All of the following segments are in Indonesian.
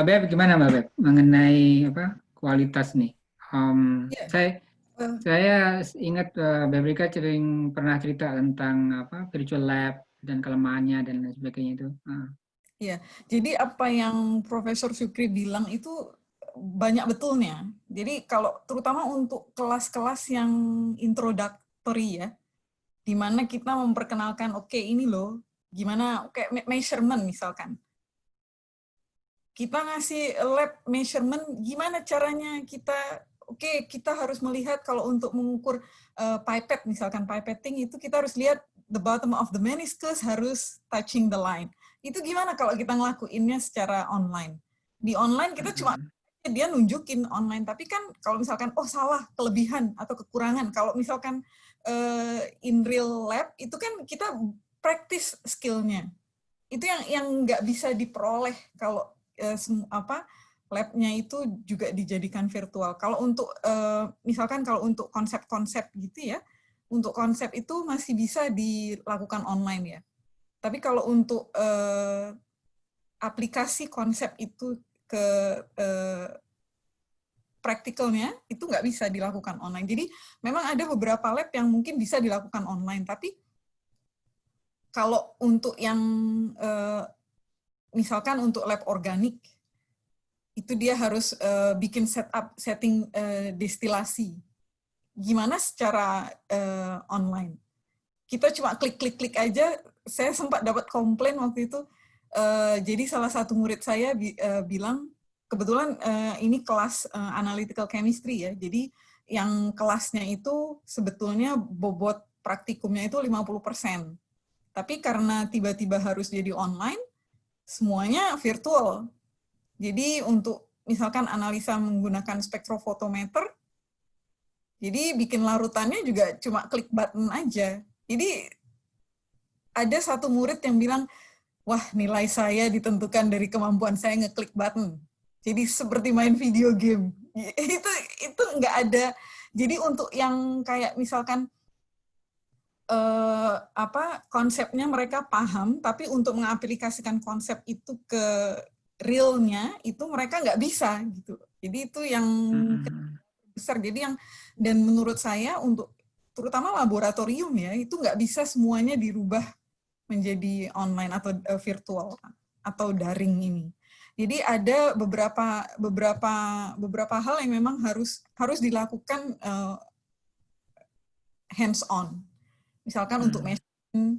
Mbak Beb, gimana Mbak Beb mengenai apa kualitas nih? Ya, Saya eh, saya ingat Mbak Rika sering pernah cerita tentang apa virtual lab dan kelemahannya dan lain sebagainya itu. ya. Jadi apa yang Profesor Syukri bilang itu banyak betulnya. Jadi kalau terutama untuk kelas-kelas yang introductory ya, di mana kita memperkenalkan, oke ini loh, gimana, kayak measurement misalkan. Kita ngasih lab measurement, gimana caranya kita, oke kita harus melihat kalau untuk mengukur pipette, misalkan pipetting itu kita harus lihat the bottom of the meniscus harus touching the line. Itu gimana kalau kita ngelakuinnya secara online? Di online kita cuma Mm-mm. dia nunjukin online, tapi kan kalau misalkan oh salah, kelebihan atau kekurangan, kalau misalkan in real lab itu kan kita practice skillnya. Itu yang nggak bisa diperoleh kalau apa labnya itu juga dijadikan virtual. Kalau untuk misalkan kalau untuk konsep-konsep gitu ya, untuk konsep itu masih bisa dilakukan online ya. Tapi kalau untuk aplikasi konsep itu ke praktikalnya itu nggak bisa dilakukan online. Jadi memang ada beberapa lab yang mungkin bisa dilakukan online, tapi kalau untuk yang misalkan untuk lab organik itu dia harus bikin setting destilasi. Gimana secara online? Kita cuma klik-klik-klik aja. Saya sempat dapat komplain waktu itu. Jadi salah satu murid saya bilang, kebetulan ini kelas analytical chemistry ya. Jadi yang kelasnya itu sebetulnya bobot praktikumnya itu 50%. Tapi karena tiba-tiba harus jadi online, semuanya virtual. Jadi untuk misalkan analisa menggunakan spektrofotometer, jadi bikin larutannya juga cuma klik button aja. Jadi ada satu murid yang bilang, wah nilai saya ditentukan dari kemampuan saya ngeklik button. Jadi seperti main video game. Itu nggak ada. Jadi untuk yang kayak misalkan apa konsepnya mereka paham, tapi untuk mengaplikasikan konsep itu ke realnya itu mereka nggak bisa gitu. Jadi itu yang Mm-mm. besar. Jadi yang dan menurut saya untuk terutama laboratorium ya itu nggak bisa semuanya dirubah menjadi online atau virtual atau daring ini. Jadi ada beberapa hal yang memang harus dilakukan hands on. Misalkan untuk Mm. measurement,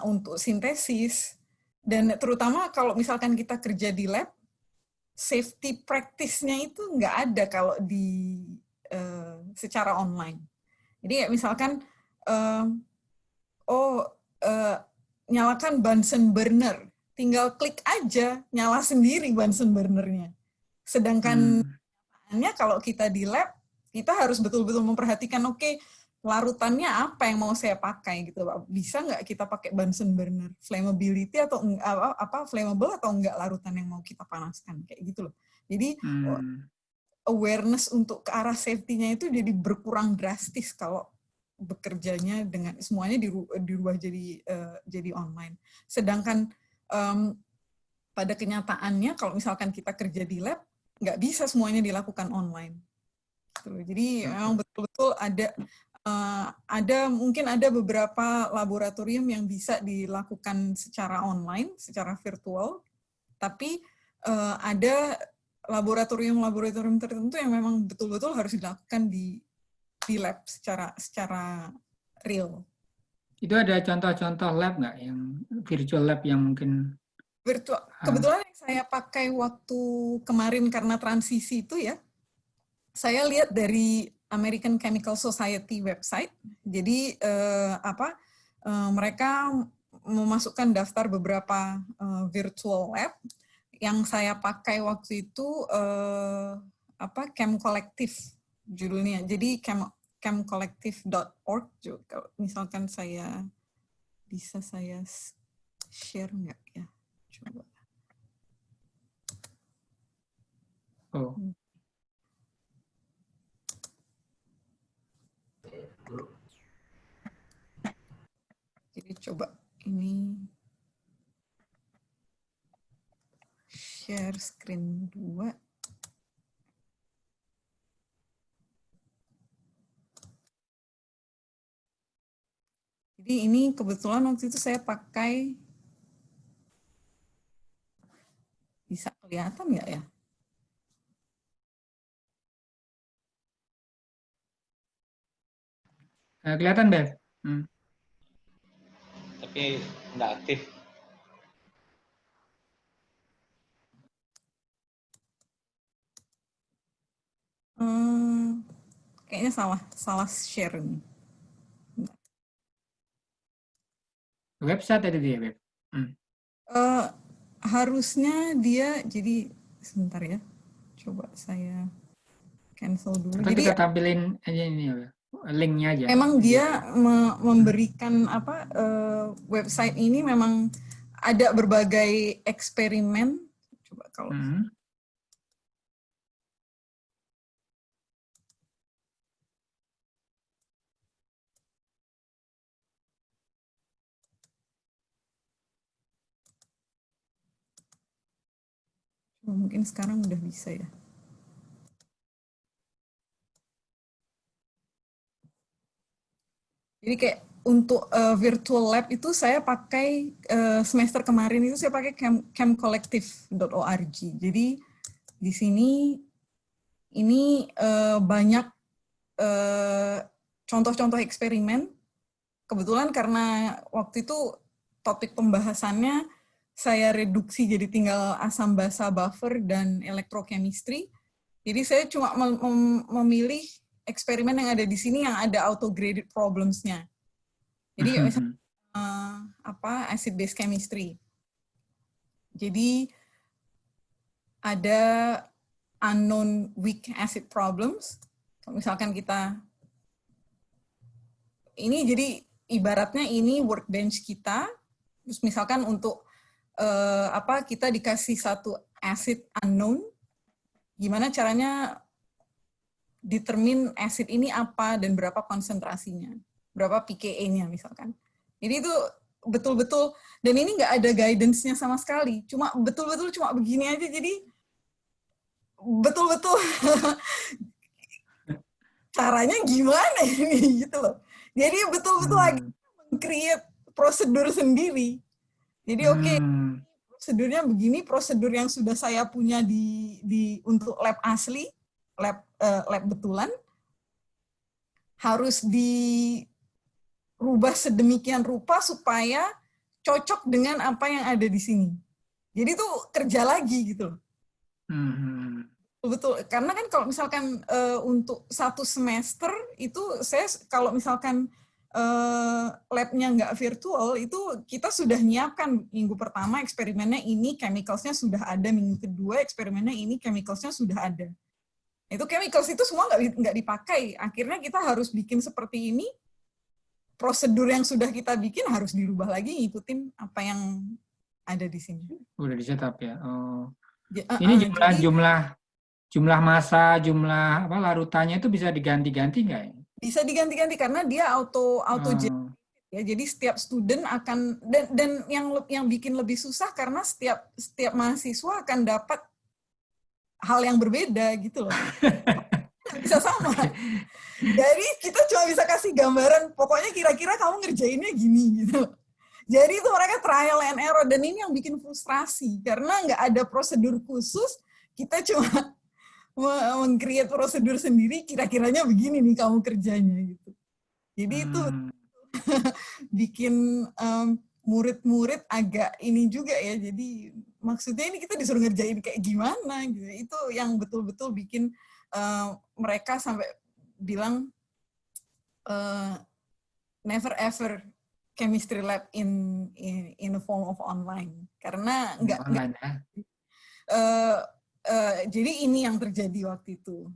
untuk sintesis, dan terutama kalau misalkan kita kerja di lab, safety practice-nya itu nggak ada kalau di secara online. Jadi ya misalkan, oh nyalakan Bunsen burner, tinggal klik aja, nyala sendiri Bunsen burnernya. Sedangkan Mm. kalau kita di lab, kita harus betul-betul memperhatikan, oke, larutannya apa yang mau saya pakai gitu, Pak. Bisa nggak kita pakai Bunsen burner, flammability atau apa flammable atau enggak larutan yang mau kita panaskan kayak gitu loh. Jadi Mm. awareness untuk ke arah safety-nya itu jadi berkurang drastis kalau bekerjanya dengan semuanya dirubah jadi online. Sedangkan pada kenyataannya kalau misalkan kita kerja di lab nggak bisa semuanya dilakukan online. Jadi memang betul-betul mungkin ada beberapa laboratorium yang bisa dilakukan secara online, secara virtual, tapi ada laboratorium-laboratorium tertentu yang memang betul-betul harus dilakukan di lab secara real. Itu ada contoh-contoh lab nggak yang virtual lab yang mungkin Virtual. uh, Kebetulan yang saya pakai waktu kemarin karena transisi itu ya, saya lihat dari American Chemical Society website. Jadi mereka memasukkan daftar beberapa virtual lab yang saya pakai waktu itu Chem Collective judulnya. Jadi chemcollective.org juga. Kalau misalkan bisa saya share nggak ya? Coba. oh Jadi coba ini share screen 2. Jadi ini kebetulan waktu itu saya pakai, bisa kelihatan nggak ya? Kelihatan, Bev? Tapi nggak aktif. Kayaknya salah share nih. Website tadi dia, Bev. Harusnya dia, jadi sebentar ya, coba saya cancel dulu. Atau Jadi kita tampilin aja ini, linknya aja. memang dia memberikan apa, website ini memang ada berbagai eksperimen. Coba kalau mungkin sekarang udah bisa ya. Jadi kayak untuk virtual lab itu saya pakai semester kemarin itu saya pakai camcollective.org. Jadi di sini ini banyak contoh-contoh eksperimen. Kebetulan karena waktu itu topik pembahasannya saya reduksi jadi tinggal asam basa buffer dan elektrochemistry. Jadi saya cuma memilih eksperimen yang ada di sini yang ada auto-graded problems-nya. Jadi misalnya acid base chemistry. Jadi ada unknown weak acid problems. Misalkan kita ini jadi ibaratnya ini workbench kita. Terus misalkan untuk kita dikasih satu acid unknown, gimana caranya determine acid ini apa dan berapa konsentrasinya, berapa pKa-nya misalkan. Jadi itu betul-betul, dan ini nggak ada guidance-nya sama sekali, cuma betul-betul cuma begini aja, jadi betul-betul caranya gimana ini gitu loh. Jadi betul-betul lagi create prosedur sendiri. Jadi oke, prosedurnya begini, prosedur yang sudah saya punya di untuk lab asli, lab betulan, harus dirubah sedemikian rupa supaya cocok dengan apa yang ada di sini. Jadi itu kerja lagi gitu. Betul, karena kan kalau misalkan untuk satu semester itu saya kalau misalkan labnya nggak virtual, itu kita sudah nyiapkan minggu pertama eksperimennya ini chemicals-nya sudah ada, minggu kedua eksperimennya ini chemicals-nya sudah ada. Itu chemicals itu semua nggak dipakai. Akhirnya kita harus bikin seperti ini, prosedur yang sudah kita bikin harus dirubah lagi, ngikutin apa yang ada di sini. Udah di-setup ya. Oh. Ini jumlah massa, jumlah larutannya itu bisa diganti-ganti nggak ya? Bisa diganti-ganti karena dia auto ya, jadi setiap student akan dan yang bikin lebih susah karena setiap mahasiswa akan dapat hal yang berbeda gitu loh. Bisa sama. Jadi kita cuma bisa kasih gambaran, pokoknya kira-kira kamu ngerjainnya gini gitu. Jadi itu mereka trial and error, dan ini yang bikin frustrasi karena nggak ada prosedur khusus, kita cuma meng-create prosedur sendiri, kira-kiranya begini nih kamu kerjanya gitu. Jadi itu bikin murid-murid agak ini juga ya. Jadi maksudnya ini kita disuruh ngerjain kayak gimana gitu. Itu yang betul-betul bikin mereka sampai bilang never ever chemistry lab in a form of online, karena nggak jadi ini yang terjadi waktu itu.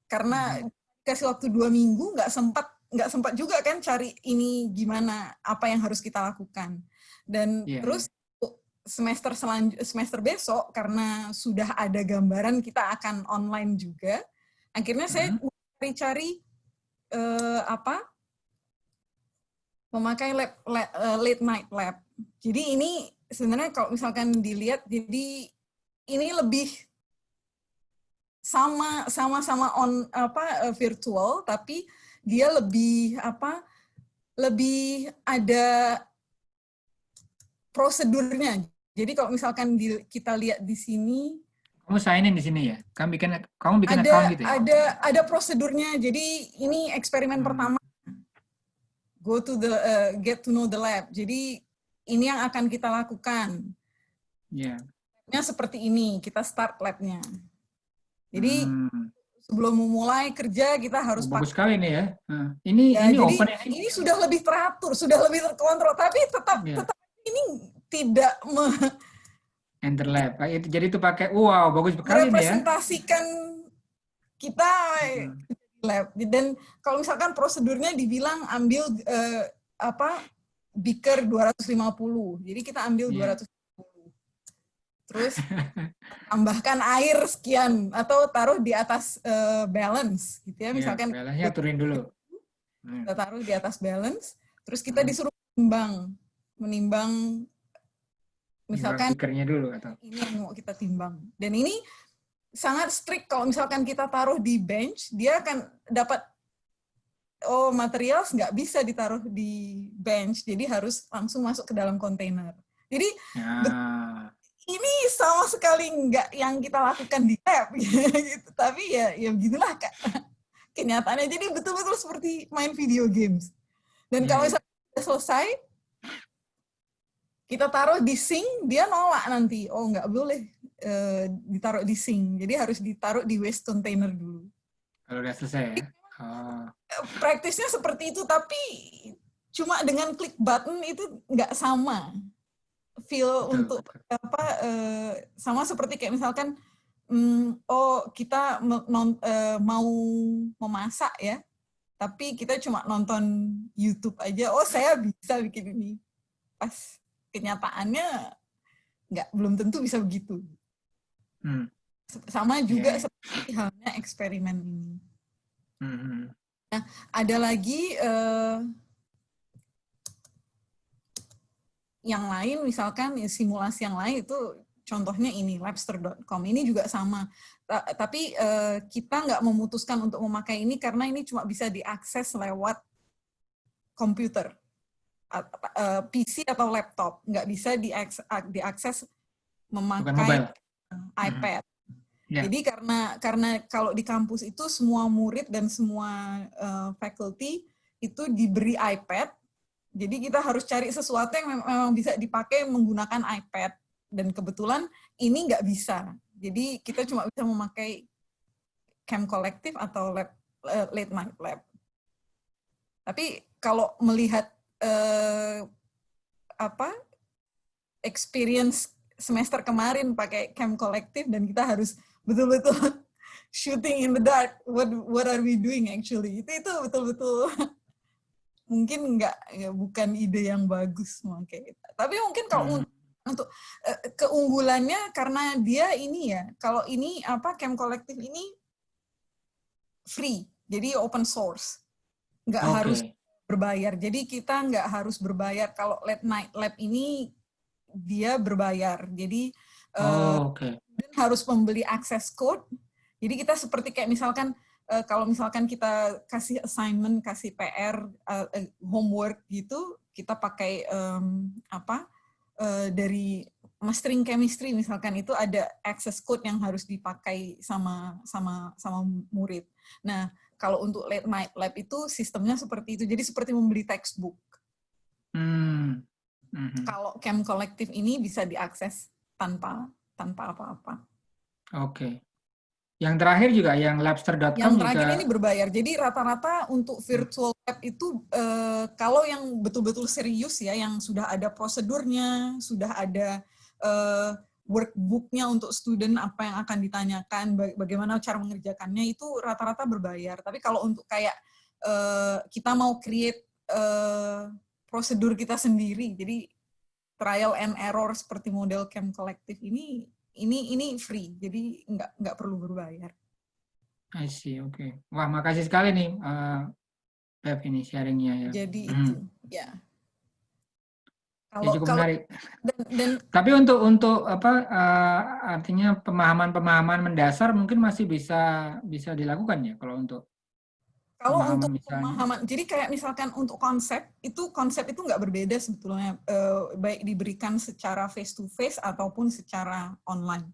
Karena kasih waktu 2 minggu, nggak sempat juga kan cari ini gimana, apa yang harus kita lakukan. Dan terus semester besok, karena sudah ada gambaran kita akan online juga, akhirnya saya cari memakai late night lab. Jadi ini sebenarnya kalau misalkan dilihat, jadi ini lebih sama-sama virtual, tapi dia lebih ada prosedurnya. Jadi kalau misalkan kita lihat di sini, kamu sign in di sini ya? Kamu bikin account gitu ya? ada prosedurnya. Jadi ini eksperimen pertama. Go to the get to know the lab. Jadi ini yang akan kita lakukan. Ya. Labnya seperti ini. Kita start labnya. Jadi sebelum memulai kerja kita harus bagus sekali nih ya. Ini jadi open ini sudah lebih teratur, sudah lebih terkontrol. Tapi tetap ini tidak enter lab. Jadi itu pakai bagus sekali nih ya. Merepresentasikan kita lab. Dan kalau misalkan prosedurnya dibilang ambil beaker 250. Jadi kita ambil 250. Terus tambahkan air sekian atau taruh di atas balance gitu ya. Misalkan balance-nya turunin dulu. Kita taruh di atas balance, terus kita disuruh menimbang misalkan beakernya dulu atau ini yang mau kita timbang. Dan ini sangat strict kalau misalkan kita taruh di bench, dia akan dapat material nggak bisa ditaruh di bench, jadi harus langsung masuk ke dalam kontainer. Jadi ini sama sekali nggak yang kita lakukan di lab, gitu. Tapi ya begitulah Kak. Kenyataannya. Jadi betul-betul seperti main video games. Dan kalau misalnya sudah selesai, kita taruh di sink, dia nolak nanti. Oh, nggak boleh ditaruh di sink. Jadi harus ditaruh di waste container dulu. Kalau udah selesai ya? Praktisnya seperti itu, tapi cuma dengan klik button itu nggak sama. Feel untuk sama seperti kayak misalkan kita mau memasak ya, tapi kita cuma nonton YouTube aja. Oh, saya bisa bikin ini. Pas kenyataannya belum tentu bisa begitu. Sama juga seperti halnya eksperimen ini. Nah, ada lagi yang lain, misalkan simulasi yang lain itu contohnya ini labster.com, ini juga sama. Tapi kita nggak memutuskan untuk memakai ini karena ini cuma bisa diakses lewat komputer, PC atau laptop, nggak bisa diakses memakai iPad. Jadi karena kalau di kampus itu semua murid dan semua faculty itu diberi iPad. Jadi kita harus cari sesuatu yang memang bisa dipakai menggunakan iPad. Dan kebetulan ini nggak bisa. Jadi kita cuma bisa memakai Camp Collective atau Late Night Lab. Tapi kalau melihat experience semester kemarin pakai Camp Collective dan kita harus betul-betul shooting in the dark. What are we doing actually? Itu betul-betul mungkin bukan ide yang bagus memakai. Tapi mungkin kalau untuk keunggulannya karena dia ini ya, kalau ini Camp Collective ini free, jadi open source, nggak harus berbayar. Jadi kita nggak harus berbayar. Kalau Late Night Lab ini dia berbayar, jadi harus membeli access code. Jadi kita seperti kayak misalkan kalau misalkan kita kasih assignment, kasih PR, homework gitu, kita pakai dari mastering chemistry misalkan itu ada access code yang harus dipakai sama murid. Nah, kalau untuk Late Night Lab itu sistemnya seperti itu. Jadi seperti membeli textbook. Kalau Camp Collective ini bisa diakses tanpa apa-apa. Oke. Yang terakhir juga, yang labster.com yang terakhir juga ini berbayar. Jadi rata-rata untuk virtual lab itu kalau yang betul-betul serius ya, yang sudah ada prosedurnya, sudah ada workbooknya untuk student apa yang akan ditanyakan, bagaimana cara mengerjakannya, itu rata-rata berbayar. Tapi kalau untuk kayak kita mau create prosedur kita sendiri, jadi trial and error seperti model Camp Collective ini free, jadi nggak perlu berbayar. I see, oke. Wah, makasih sekali nih, Bev ini sharingnya ya. Jadi itu, ya. Ya, cukup menarik. Dan Tapi untuk apa artinya pemahaman mendasar mungkin masih bisa dilakukan ya kalau untuk kalau pemahaman untuk misalnya. pemahaman, jadi kayak misalkan untuk konsep itu nggak berbeda sebetulnya, baik diberikan secara face to face ataupun secara online.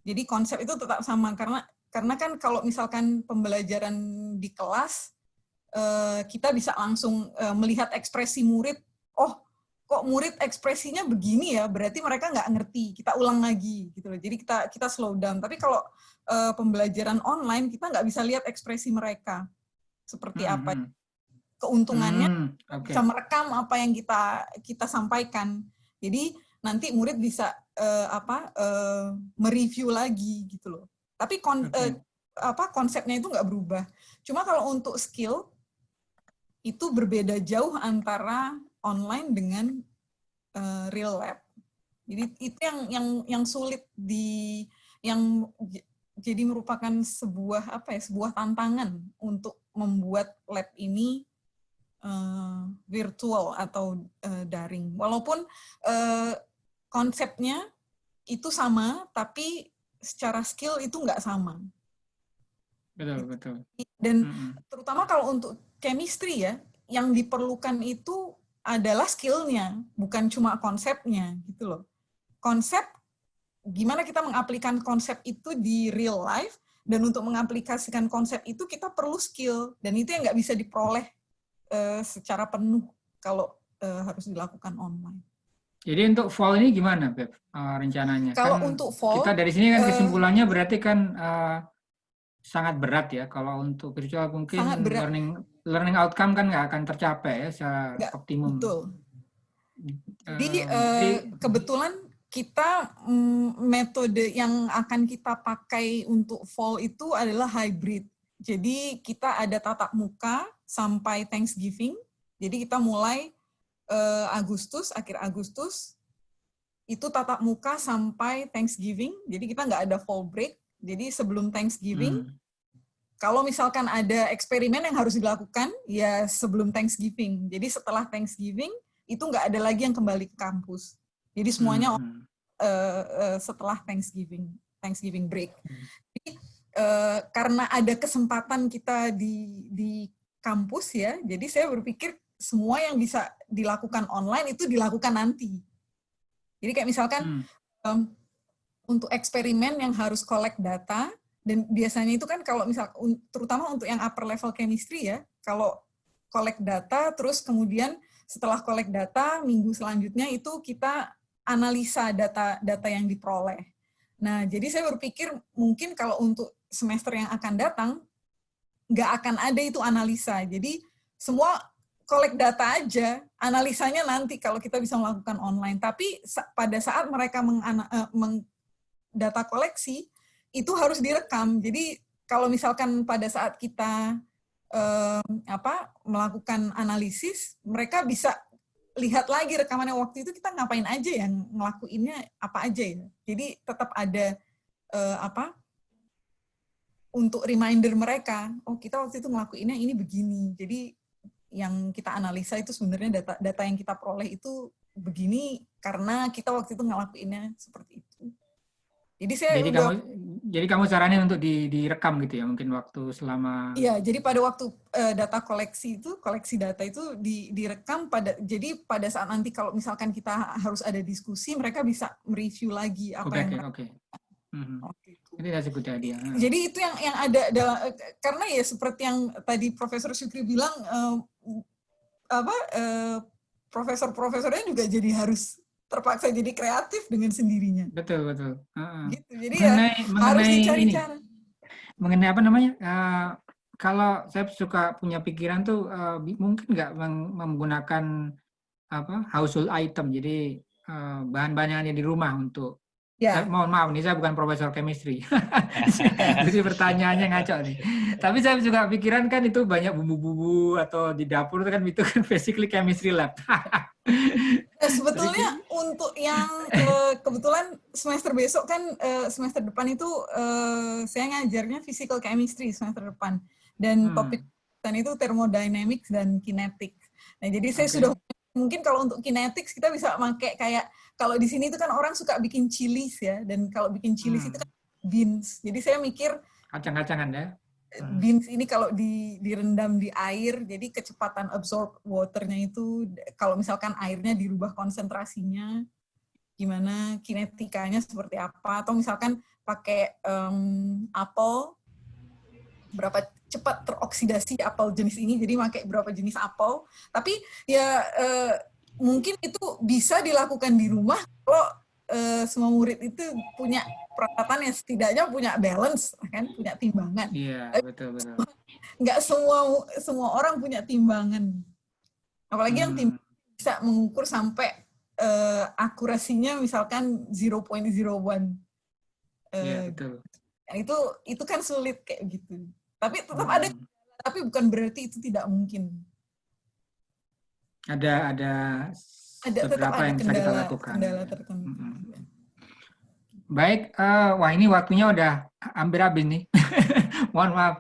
Jadi konsep itu tetap sama karena kan kalau misalkan pembelajaran di kelas, kita bisa langsung melihat ekspresi murid. Oh, kok murid ekspresinya begini ya? Berarti mereka nggak ngerti. Kita ulang lagi gitu loh. Jadi kita slow down. Tapi kalau pembelajaran online kita nggak bisa lihat ekspresi mereka seperti apa. Keuntungannya bisa merekam apa yang kita sampaikan. Jadi nanti murid bisa mereview lagi gitu loh. Tapi konsepnya itu nggak berubah. Cuma kalau untuk skill itu berbeda jauh antara online dengan real lab. Jadi itu yang sulit yang jadi merupakan sebuah tantangan untuk membuat lab ini virtual atau daring. Walaupun konsepnya itu sama, tapi secara skill itu nggak sama. Betul. Dan terutama kalau untuk chemistry ya, yang diperlukan itu adalah skill-nya, bukan cuma konsepnya gitu loh. Konsep, gimana kita mengaplikasikan konsep itu di real life, dan untuk mengaplikasikan konsep itu kita perlu skill, dan itu yang nggak bisa diperoleh secara penuh kalau harus dilakukan online. Jadi untuk fall ini gimana, Beb, rencananya? Kalau kan untuk fall, kita dari sini kan kesimpulannya berarti kan sangat berat ya. Kalau untuk virtual mungkin learning outcome kan nggak akan tercapai ya secara optimum. Betul. Jadi kebetulan kita metode yang akan kita pakai untuk fall itu adalah hybrid. Jadi kita ada tatap muka sampai Thanksgiving. Jadi kita mulai akhir Agustus, itu tatap muka sampai Thanksgiving. Jadi kita nggak ada fall break. Jadi sebelum Thanksgiving, kalau misalkan ada eksperimen yang harus dilakukan, ya sebelum Thanksgiving. Jadi setelah Thanksgiving, itu nggak ada lagi yang kembali ke kampus. Jadi semuanya setelah Thanksgiving break. Jadi, karena ada kesempatan kita di kampus ya, jadi saya berpikir semua yang bisa dilakukan online itu dilakukan nanti. Jadi kayak misalkan untuk eksperimen yang harus collect data, dan biasanya itu kan kalau misal terutama untuk yang upper level chemistry ya, kalau collect data terus kemudian setelah collect data minggu selanjutnya itu kita analisa data yang diperoleh. Nah, jadi saya berpikir mungkin kalau untuk semester yang akan datang nggak akan ada itu analisa. Jadi semua collect data aja, analisanya nanti kalau kita bisa melakukan online. Tapi pada saat mereka data koleksi itu harus direkam. Jadi kalau misalkan pada saat kita melakukan analisis, mereka bisa lihat lagi rekamannya waktu itu kita ngapain aja ya, ngelakuinnya apa aja ya. Jadi tetap ada untuk reminder mereka, oh kita waktu itu ngelakuinnya ini begini. Jadi yang kita analisa itu sebenarnya data yang kita peroleh itu begini karena kita waktu itu ngelakuinnya seperti itu. Jadi kamu saranin untuk direkam gitu ya, mungkin waktu selama. Iya, jadi pada waktu data koleksi data itu direkam jadi pada saat nanti kalau misalkan kita harus ada diskusi, mereka bisa mereview lagi apa yang mereka. Itu that's a good idea. Jadi itu yang ada karena ya seperti yang tadi Profesor Syukri bilang, profesor-profesornya juga jadi harus terpaksa jadi kreatif dengan sendirinya. Betul. Gitu. Jadi harus dicari cara. Mengenai apa namanya? Kalau saya suka punya pikiran tuh mungkin nggak menggunakan household item. Jadi bahan-bahan yang ada di rumah untuk. Mohon maaf nih, saya bukan profesor chemistry. Jadi pertanyaannya ngaco nih. Tapi saya juga pikiran kan itu banyak bumbu-bumbu atau di dapur itu kan basically chemistry lab. Sebetulnya untuk yang kebetulan semester besok kan semester depan itu saya ngajarnya physical chemistry semester depan, dan topik itu thermodynamics dan kinetic. Nah jadi saya sudah mungkin kalau untuk kinetics kita bisa pakai kayak kalau di sini itu kan orang suka bikin chilies ya, dan kalau bikin chilies itu kan beans. Jadi saya mikir Kacang-kacangan ya. beans ini kalau direndam di air, jadi kecepatan absorb waternya itu kalau misalkan airnya dirubah konsentrasinya, gimana kinetikanya seperti apa, atau misalkan pakai apel, berapa cepat teroksidasi apel jenis ini, jadi pakai berapa jenis apel. Tapi ya mungkin itu bisa dilakukan di rumah kalau semua murid itu punya peralatan yang setidaknya punya balance, kan, punya timbangan. Iya, betul. Nggak semua orang punya timbangan. Apalagi yang bisa mengukur sampai akurasinya misalkan 0.01. Iya, betul. Itu kan sulit kayak gitu. Tapi tetap ada, tapi bukan berarti itu tidak mungkin. Ada beberapa yang bisa kita lakukan. Kendala tertentu. Baik, wah ini waktunya udah hampir habis nih. Mohon maaf.